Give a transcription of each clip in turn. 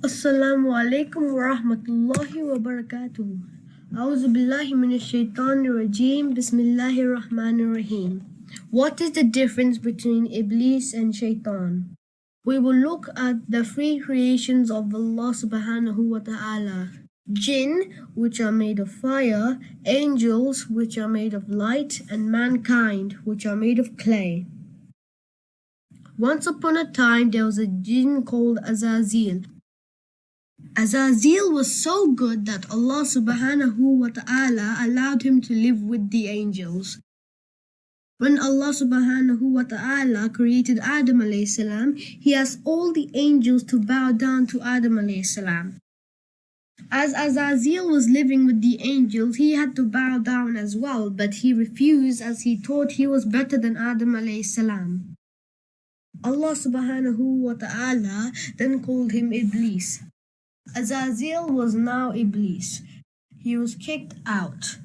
Assalamu alaikum wa rahmatullahi wa barakatuh. A'udhu billahi minash shaitanir rajeem. Bismillahir rahmanir rahim. What is the difference between Iblis and Shaitan? We will look at the three creations of Allah subhanahu wa ta'ala. Jinn, which are made of fire, angels, which are made of light, and mankind, which are made of clay. Once upon a time, there was a jinn called Azazil. Azazil was so good that Allah subhanahu wa ta'ala allowed him to live with the angels. When Allah subhanahu wa ta'ala created Adam alayhi salam, he asked all the angels to bow down to Adam alayhi salam. As Azazil was living with the angels, he had to bow down as well, but he refused as he thought he was better than Adam alayhi salam. Allah subhanahu wa ta'ala then called him Iblis. Azazil was now Iblis. He was kicked out.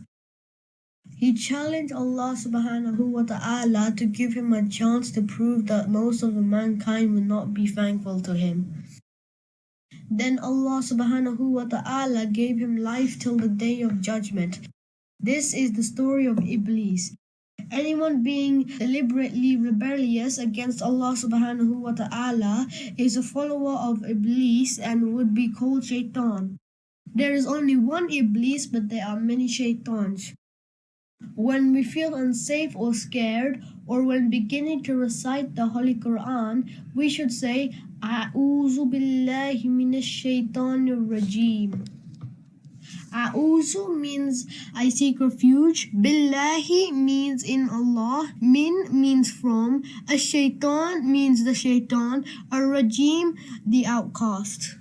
He challenged Allah subhanahu wa ta'ala to give him a chance to prove that most of the mankind would not be thankful to him. Then Allah subhanahu wa ta'ala gave him life till the day of judgment. This is the story of Iblis. Anyone being deliberately rebellious against Allah subhanahu wa ta'ala is a follower of Iblis and would be called Shaitan. There is only one Iblis, but there are many Shaitans. When we feel unsafe or scared, or when beginning to recite the Holy Quran, we should say, A'udhu billahi minash shaitanir rajeem. A'udhu means I seek refuge, billahi means in Allah, min means from, a shaitan means the shaitan, a rajeem the outcast.